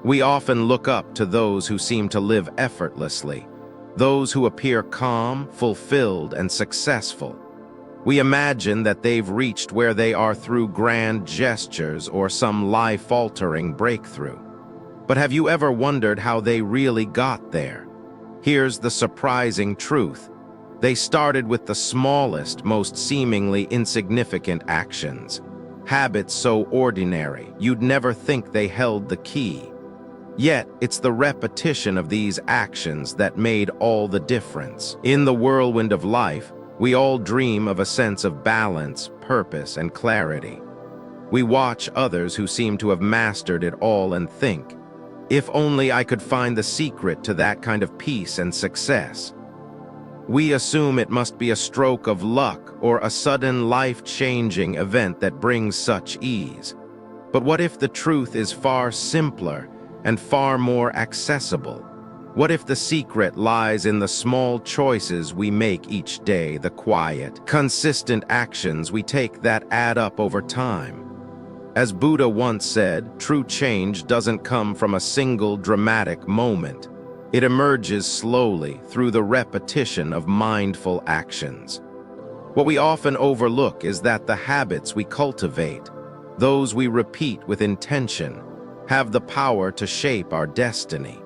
We often look up to those who seem to live effortlessly, those who appear calm, fulfilled, and successful. We imagine that they've reached where they are through grand gestures or some life-altering breakthrough. But have you ever wondered how they really got there? Here's the surprising truth. They started with the smallest, most seemingly insignificant actions. Habits so ordinary, you'd never think they held the key. Yet, it's the repetition of these actions that made all the difference. In the whirlwind of life, we all dream of a sense of balance, purpose, and clarity. We watch others who seem to have mastered it all and think, if only I could find the secret to that kind of peace and success. We assume it must be a stroke of luck or a sudden life-changing event that brings such ease. But what if the truth is far simpler and far more accessible? What if the secret lies in the small choices we make each day, the quiet, consistent actions we take that add up over time? As Buddha once said, true change doesn't come from a single dramatic moment. It emerges slowly through the repetition of mindful actions. What we often overlook is that the habits we cultivate, those we repeat with intention, have the power to shape our destiny.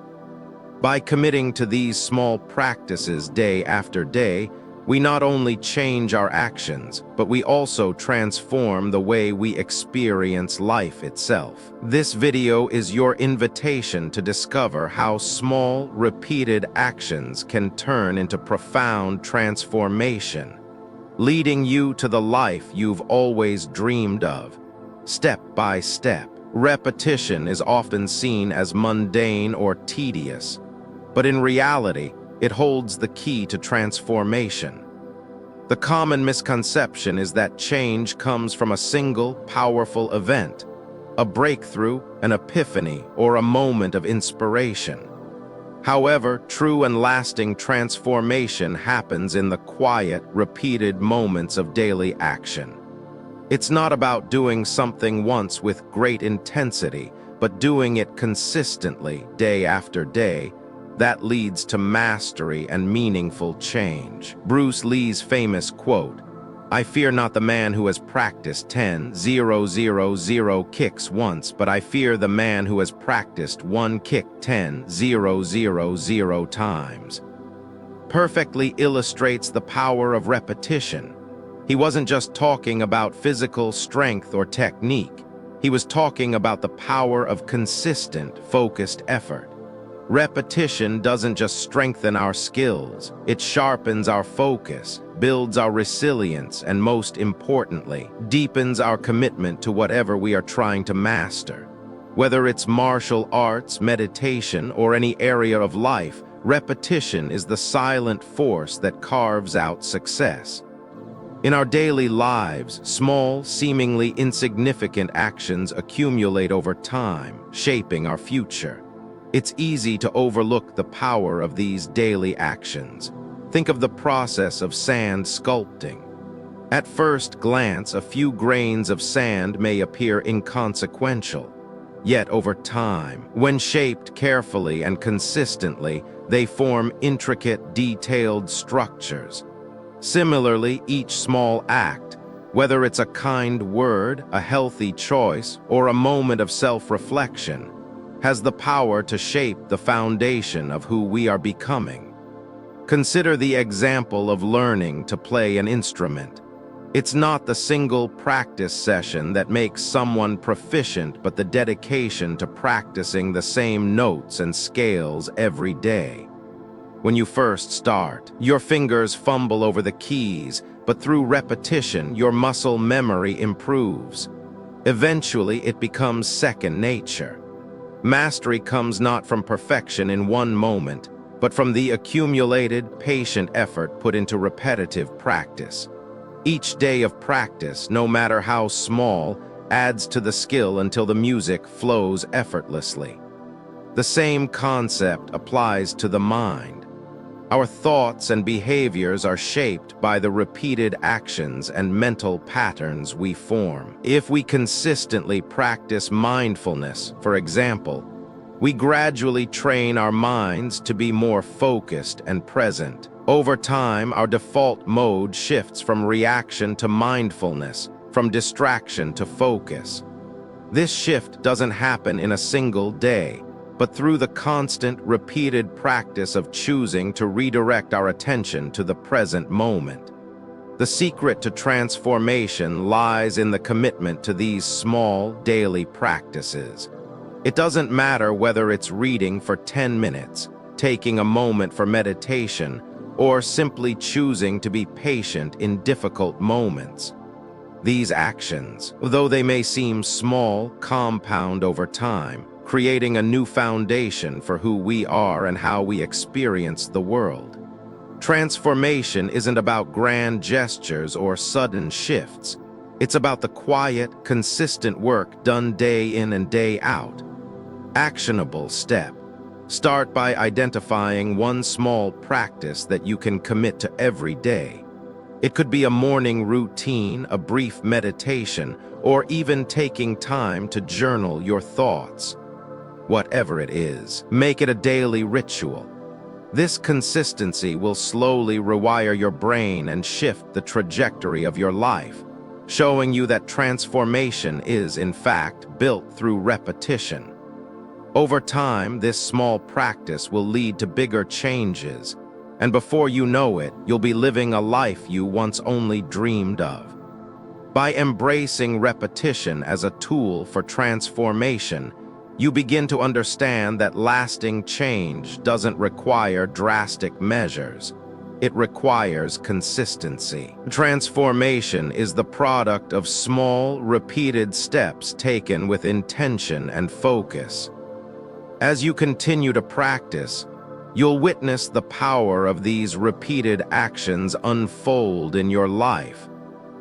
By committing to these small practices day after day, we not only change our actions, but we also transform the way we experience life itself. This video is your invitation to discover how small, repeated actions can turn into profound transformation, leading you to the life you've always dreamed of, step by step. Repetition is often seen as mundane or tedious, but in reality, it holds the key to transformation. The common misconception is that change comes from a single, powerful event, a breakthrough, an epiphany, or a moment of inspiration. However, true and lasting transformation happens in the quiet, repeated moments of daily action. It's not about doing something once with great intensity, but doing it consistently, day after day. That leads to mastery and meaningful change. Bruce Lee's famous quote, "I fear not the man who has practiced 10,000 kicks once, but I fear the man who has practiced one kick 10,000 times," perfectly illustrates the power of repetition. He wasn't just talking about physical strength or technique. He was talking about the power of consistent, focused effort. Repetition doesn't just strengthen our skills, it sharpens our focus, builds our resilience, and most importantly, deepens our commitment to whatever we are trying to master. Whether it's martial arts, meditation, or any area of life, repetition is the silent force that carves out success. In our daily lives, small, seemingly insignificant actions accumulate over time, shaping our future. It's easy to overlook the power of these daily actions. Think of the process of sand sculpting. At first glance, a few grains of sand may appear inconsequential. Yet over time, when shaped carefully and consistently, they form intricate, detailed structures. Similarly, each small act, whether it's a kind word, a healthy choice, or a moment of self-reflection, has the power to shape the foundation of who we are becoming. Consider the example of learning to play an instrument. It's not the single practice session that makes someone proficient, but the dedication to practicing the same notes and scales every day. When you first start, your fingers fumble over the keys, but through repetition, your muscle memory improves. Eventually, it becomes second nature. Mastery comes not from perfection in one moment, but from the accumulated, patient effort put into repetitive practice. Each day of practice, no matter how small, adds to the skill until the music flows effortlessly. The same concept applies to the mind. Our thoughts and behaviors are shaped by the repeated actions and mental patterns we form. If we consistently practice mindfulness, for example, We gradually train our minds to be more focused and present. Over time, our default mode shifts from reaction to mindfulness, from distraction to focus. This shift doesn't happen in a single day, but through the constant, repeated practice of choosing to redirect our attention to the present moment. The secret to transformation lies in the commitment to these small, daily practices. It doesn't matter whether it's reading for 10 minutes, taking a moment for meditation, or simply choosing to be patient in difficult moments. These actions, though they may seem small, compound over time, creating a new foundation for who we are and how we experience the world. Transformation isn't about grand gestures or sudden shifts. It's about the quiet, consistent work done day in and day out. Actionable step. Start by identifying one small practice that you can commit to every day. It could be a morning routine, a brief meditation, or even taking time to journal your thoughts. Whatever it is, make it a daily ritual. This consistency will slowly rewire your brain and shift the trajectory of your life, showing you that transformation is, in fact, built through repetition. Over time, this small practice will lead to bigger changes, and before you know it, you'll be living a life you once only dreamed of. By embracing repetition as a tool for transformation, you begin to understand that lasting change doesn't require drastic measures. It requires consistency. Transformation is the product of small, repeated steps taken with intention and focus. As you continue to practice, you'll witness the power of these repeated actions unfold in your life,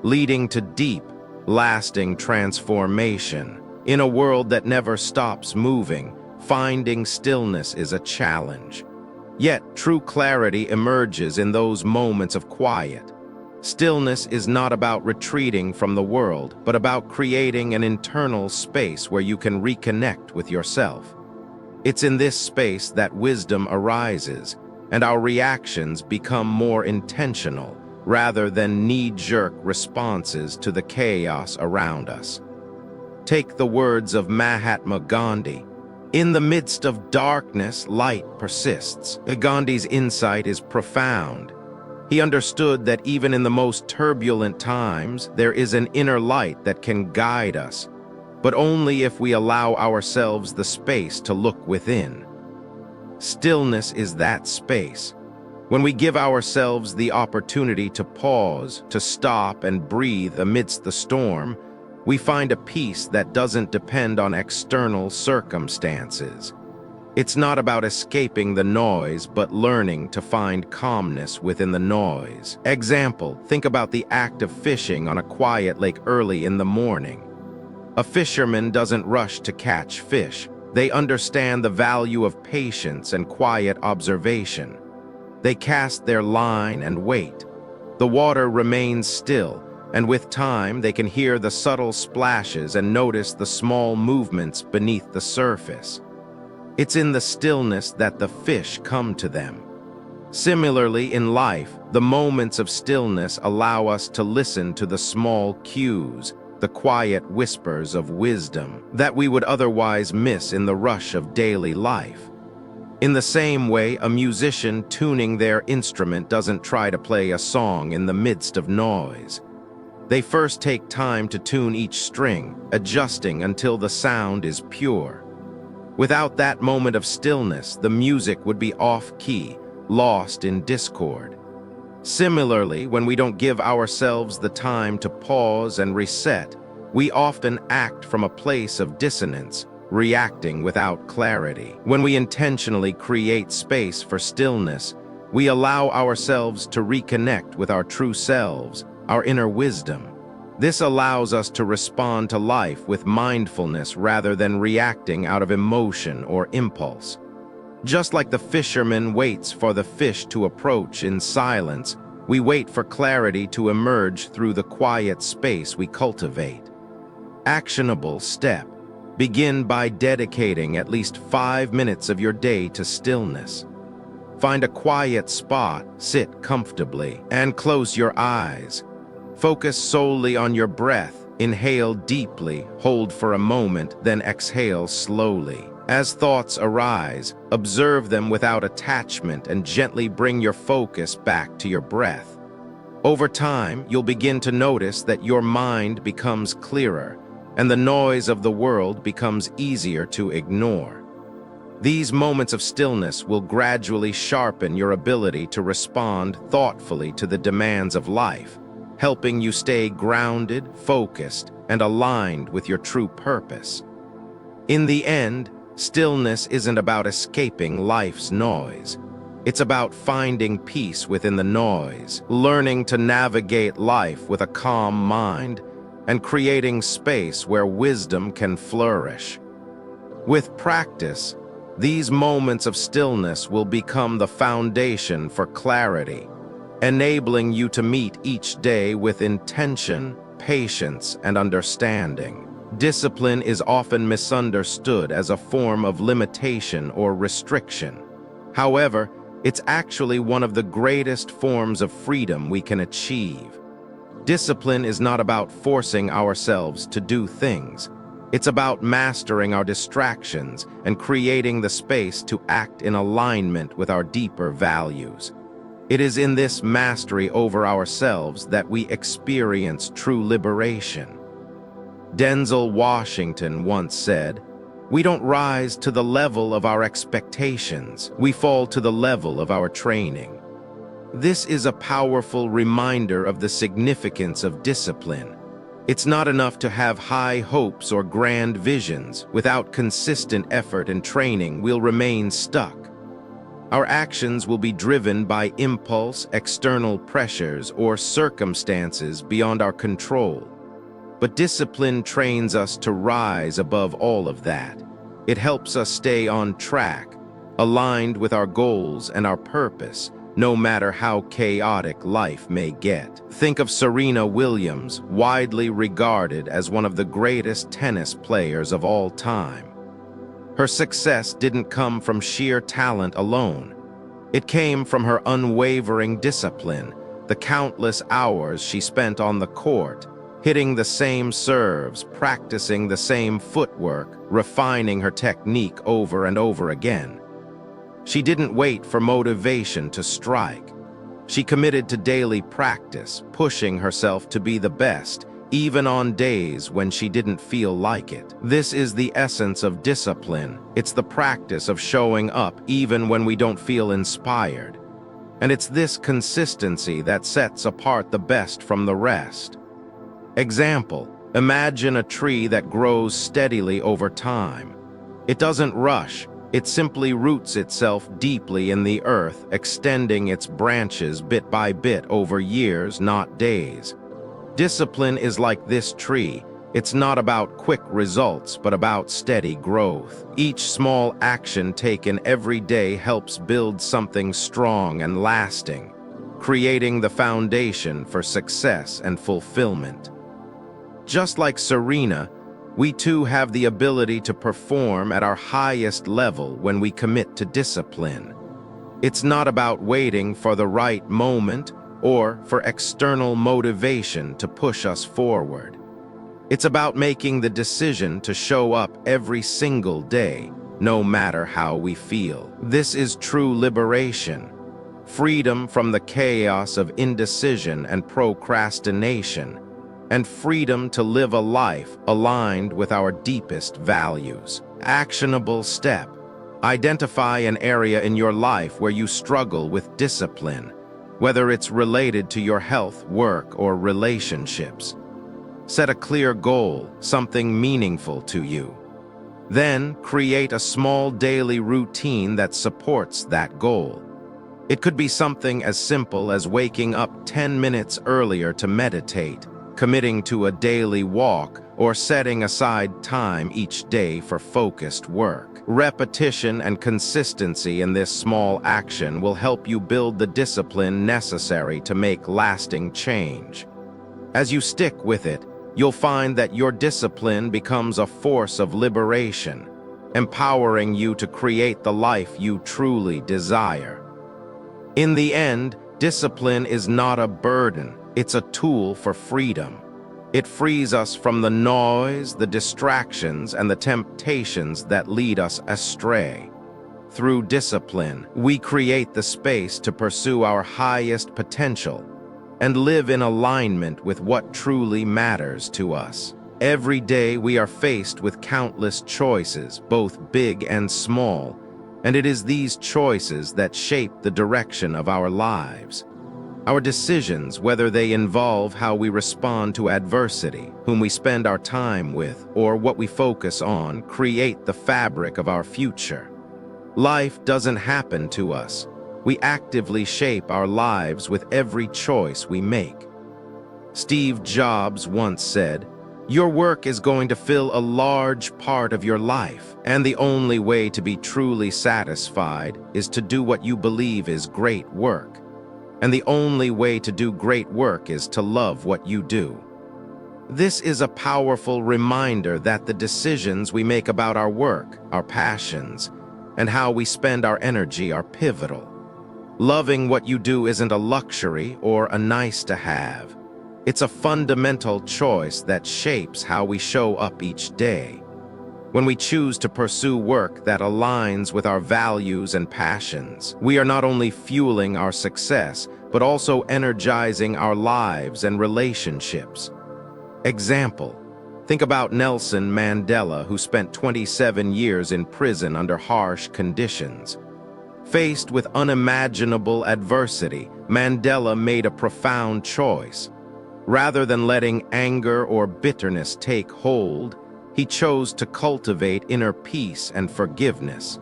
leading to deep, lasting transformation. In a world that never stops moving, finding stillness is a challenge. Yet, true clarity emerges in those moments of quiet. Stillness is not about retreating from the world, but about creating an internal space where you can reconnect with yourself. It's in this space that wisdom arises, and our reactions become more intentional, rather than knee-jerk responses to the chaos around us. Take the words of Mahatma Gandhi. In the midst of darkness, light persists. Gandhi's insight is profound. He understood that even in the most turbulent times, there is an inner light that can guide us, but only if we allow ourselves the space to look within. Stillness is that space. When we give ourselves the opportunity to pause, to stop and breathe amidst the storm, we find a peace that doesn't depend on external circumstances. It's not about escaping the noise, but learning to find calmness within the noise. Example, think about the act of fishing on a quiet lake early in the morning. A fisherman doesn't rush to catch fish. They understand the value of patience and quiet observation. They cast their line and wait. The water remains still, and with time they can hear the subtle splashes and notice the small movements beneath the surface. It's in the stillness that the fish come to them. Similarly, in life, the moments of stillness allow us to listen to the small cues, the quiet whispers of wisdom that we would otherwise miss in the rush of daily life. In the same way, a musician tuning their instrument doesn't try to play a song in the midst of noise. They first take time to tune each string, adjusting until the sound is pure. Without that moment of stillness, the music would be off-key, lost in discord. Similarly, when we don't give ourselves the time to pause and reset, we often act from a place of dissonance, reacting without clarity. When we intentionally create space for stillness, we allow ourselves to reconnect with our true selves, our inner wisdom. This allows us to respond to life with mindfulness rather than reacting out of emotion or impulse. Just like the fisherman waits for the fish to approach in silence, we wait for clarity to emerge through the quiet space we cultivate. Actionable step. Begin by dedicating at least 5 minutes of your day to stillness. Find a quiet spot, sit comfortably, and close your eyes. Focus solely on your breath. Inhale deeply, hold for a moment, then exhale slowly. As thoughts arise, observe them without attachment and gently bring your focus back to your breath. Over time, you'll begin to notice that your mind becomes clearer and the noise of the world becomes easier to ignore. These moments of stillness will gradually sharpen your ability to respond thoughtfully to the demands of life, helping you stay grounded, focused, and aligned with your true purpose. In the end, stillness isn't about escaping life's noise. It's about finding peace within the noise, learning to navigate life with a calm mind, and creating space where wisdom can flourish. With practice, these moments of stillness will become the foundation for clarity, enabling you to meet each day with intention, patience, and understanding. Discipline is often misunderstood as a form of limitation or restriction. However, it's actually one of the greatest forms of freedom we can achieve. Discipline is not about forcing ourselves to do things. It's about mastering our distractions and creating the space to act in alignment with our deeper values. It is in this mastery over ourselves that we experience true liberation. Denzel Washington once said, "We don't rise to the level of our expectations, we fall to the level of our training." This is a powerful reminder of the significance of discipline. It's not enough to have high hopes or grand visions. Without consistent effort and training, we'll remain stuck. Our actions will be driven by impulse, external pressures, or circumstances beyond our control. But discipline trains us to rise above all of that. It helps us stay on track, aligned with our goals and our purpose, no matter how chaotic life may get. Think of Serena Williams, widely regarded as one of the greatest tennis players of all time. Her success didn't come from sheer talent alone. It came from her unwavering discipline, the countless hours she spent on the court, hitting the same serves, practicing the same footwork, refining her technique over and over again. She didn't wait for motivation to strike. She committed to daily practice, pushing herself to be the best, even on days when she didn't feel like it. This is the essence of discipline. It's the practice of showing up even when we don't feel inspired. And it's this consistency that sets apart the best from the rest. Example, imagine a tree that grows steadily over time. It doesn't rush. It simply roots itself deeply in the earth, extending its branches bit by bit over years, not days. Discipline is like this tree. It's not about quick results, but about steady growth. Each small action taken every day helps build something strong and lasting, creating the foundation for success and fulfillment. Just like Serena, we too have the ability to perform at our highest level when we commit to discipline. It's not about waiting for the right moment or for external motivation to push us forward. It's about making the decision to show up every single day, no matter how we feel. This is true liberation, freedom from the chaos of indecision and procrastination, and freedom to live a life aligned with our deepest values. Actionable step. Identify an area in your life where you struggle with discipline, whether it's related to your health, work, or relationships. Set a clear goal, something meaningful to you. Then, create a small daily routine that supports that goal. It could be something as simple as waking up 10 minutes earlier to meditate, committing to a daily walk, or setting aside time each day for focused work. Repetition and consistency in this small action will help you build the discipline necessary to make lasting change. As you stick with it, you'll find that your discipline becomes a force of liberation, empowering you to create the life you truly desire. In the end, discipline is not a burden, it's a tool for freedom. It frees us from the noise, the distractions, and the temptations that lead us astray. Through discipline, we create the space to pursue our highest potential and live in alignment with what truly matters to us. Every day we are faced with countless choices, both big and small, and it is these choices that shape the direction of our lives. Our decisions, whether they involve how we respond to adversity, whom we spend our time with, or what we focus on, create the fabric of our future. Life doesn't happen to us. We actively shape our lives with every choice we make. Steve Jobs once said, "Your work is going to fill a large part of your life, and the only way to be truly satisfied is to do what you believe is great work. And the only way to do great work is to love what you do." This is a powerful reminder that the decisions we make about our work, our passions, and how we spend our energy are pivotal. Loving what you do isn't a luxury or a nice-to-have. It's a fundamental choice that shapes how we show up each day. When we choose to pursue work that aligns with our values and passions, we are not only fueling our success, but also energizing our lives and relationships. Example: think about Nelson Mandela, who spent 27 years in prison under harsh conditions. Faced with unimaginable adversity, Mandela made a profound choice. Rather than letting anger or bitterness take hold, he chose to cultivate inner peace and forgiveness.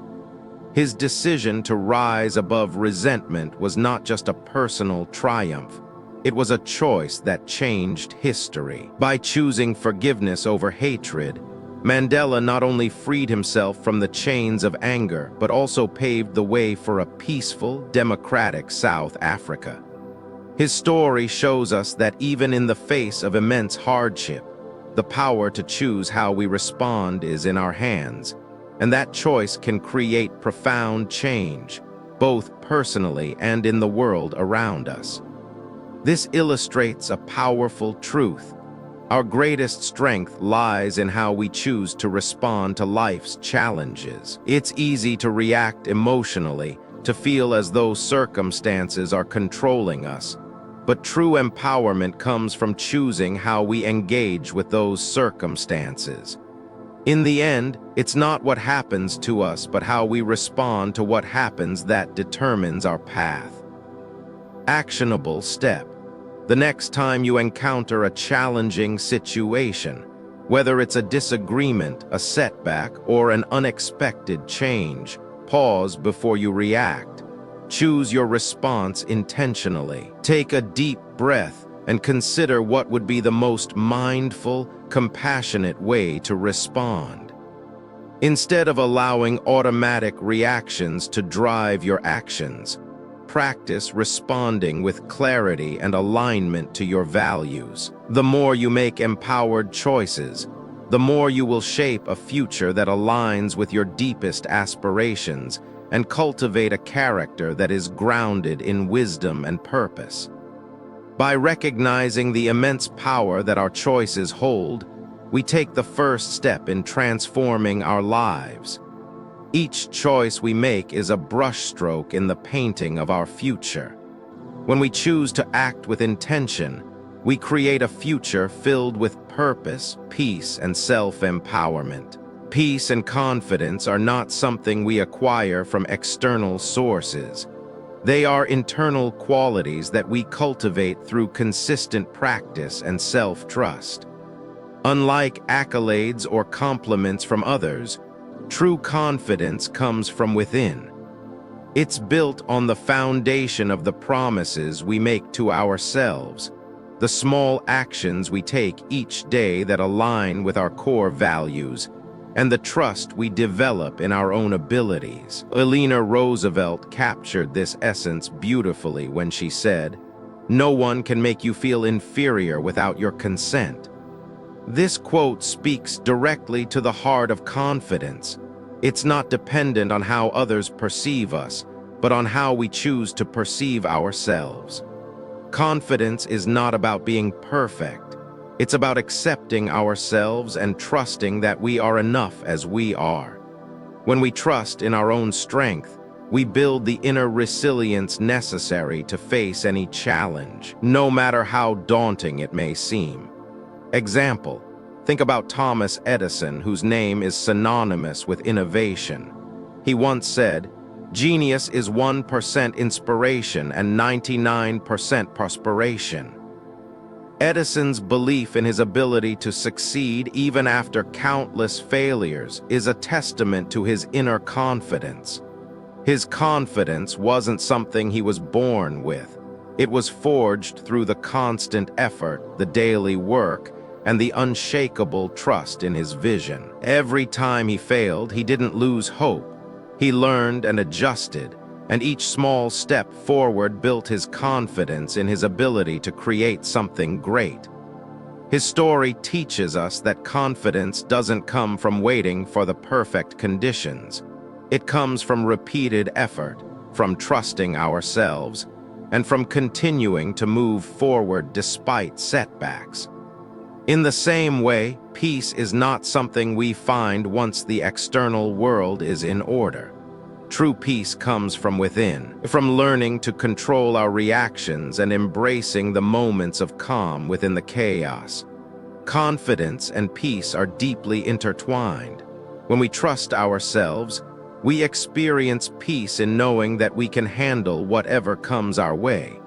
His decision to rise above resentment was not just a personal triumph. It was a choice that changed history. By choosing forgiveness over hatred, Mandela not only freed himself from the chains of anger, but also paved the way for a peaceful, democratic South Africa. His story shows us that even in the face of immense hardship, the power to choose how we respond is in our hands, and that choice can create profound change, both personally and in the world around us. This illustrates a powerful truth. Our greatest strength lies in how we choose to respond to life's challenges. It's easy to react emotionally, to feel as though circumstances are controlling us. But true empowerment comes from choosing how we engage with those circumstances. In the end, it's not what happens to us, but how we respond to what happens that determines our path. Actionable step. The next time you encounter a challenging situation, whether it's a disagreement, a setback, or an unexpected change, pause before you react. Choose your response intentionally. Take a deep breath and consider what would be the most mindful, compassionate way to respond. Instead of allowing automatic reactions to drive your actions, practice responding with clarity and alignment to your values. The more you make empowered choices, the more you will shape a future that aligns with your deepest aspirations and cultivate a character that is grounded in wisdom and purpose. By recognizing the immense power that our choices hold, we take the first step in transforming our lives. Each choice we make is a brushstroke in the painting of our future. When we choose to act with intention, we create a future filled with purpose, peace, and self-empowerment. Peace and confidence are not something we acquire from external sources. They are internal qualities that we cultivate through consistent practice and self-trust. Unlike accolades or compliments from others, true confidence comes from within. It's built on the foundation of the promises we make to ourselves, the small actions we take each day that align with our core values, and the trust we develop in our own abilities. Eleanor Roosevelt captured this essence beautifully when she said, "No one can make you feel inferior without your consent." This quote speaks directly to the heart of confidence. It's not dependent on how others perceive us, but on how we choose to perceive ourselves. Confidence is not about being perfect. It's about accepting ourselves and trusting that we are enough as we are. When we trust in our own strength, we build the inner resilience necessary to face any challenge, no matter how daunting it may seem. Example, think about Thomas Edison, whose name is synonymous with innovation. He once said, "Genius is 1% inspiration and 99% perspiration." Edison's belief in his ability to succeed even after countless failures is a testament to his inner confidence. His confidence wasn't something he was born with. It was forged through the constant effort, the daily work, and the unshakable trust in his vision. Every time he failed, he didn't lose hope. He learned and adjusted, and each small step forward built his confidence in his ability to create something great. His story teaches us that confidence doesn't come from waiting for the perfect conditions. It comes from repeated effort, from trusting ourselves, and from continuing to move forward despite setbacks. In the same way, peace is not something we find once the external world is in order. True peace comes from within, from learning to control our reactions and embracing the moments of calm within the chaos. Confidence and peace are deeply intertwined. When we trust ourselves, we experience peace in knowing that we can handle whatever comes our way.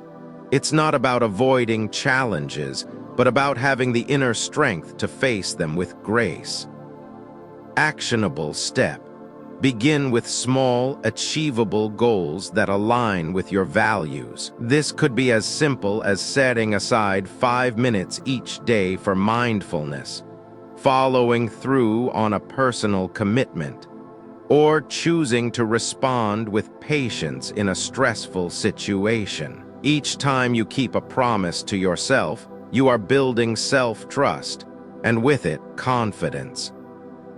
It's not about avoiding challenges, but about having the inner strength to face them with grace. Actionable step. Begin with small, achievable goals that align with your values. This could be as simple as setting aside 5 minutes each day for mindfulness, following through on a personal commitment, or choosing to respond with patience in a stressful situation. Each time you keep a promise to yourself, you are building self-trust, and with it, confidence.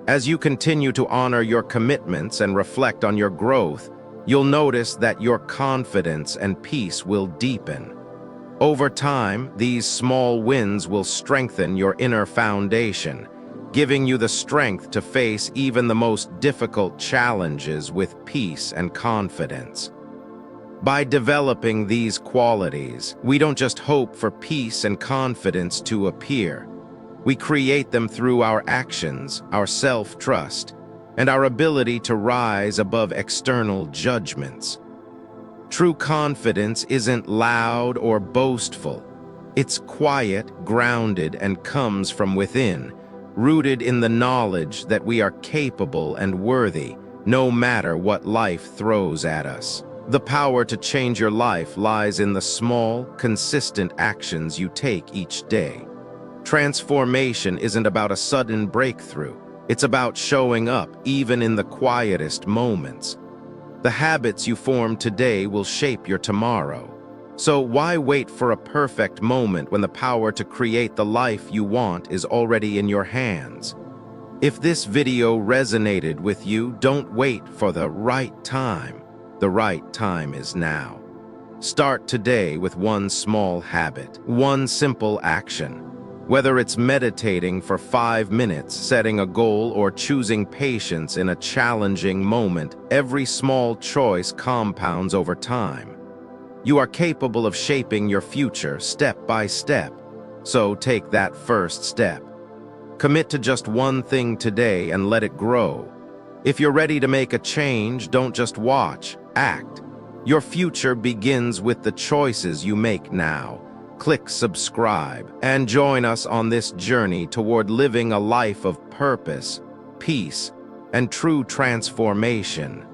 As you continue to honor your commitments and reflect on your growth, you'll notice that your confidence and peace will deepen. Over time, these small wins will strengthen your inner foundation, giving you the strength to face even the most difficult challenges with peace and confidence. By developing these qualities, we don't just hope for peace and confidence to appear. We create them through our actions, our self-trust, and our ability to rise above external judgments. True confidence isn't loud or boastful. It's quiet, grounded, and comes from within, rooted in the knowledge that we are capable and worthy, no matter what life throws at us. The power to change your life lies in the small, consistent actions you take each day. Transformation isn't about a sudden breakthrough. It's about showing up even in the quietest moments. The habits you form today will shape your tomorrow. So why wait for a perfect moment when the power to create the life you want is already in your hands? If this video resonated with you, don't wait for the right time. The right time is now. Start today with one small habit, one simple action. Whether it's meditating for 5 minutes, setting a goal, or choosing patience in a challenging moment, every small choice compounds over time. You are capable of shaping your future step by step. So take that first step. Commit to just one thing today and let it grow. If you're ready to make a change, don't just watch, act. Your future begins with the choices you make now. Click subscribe and join us on this journey toward living a life of purpose, peace, and true transformation.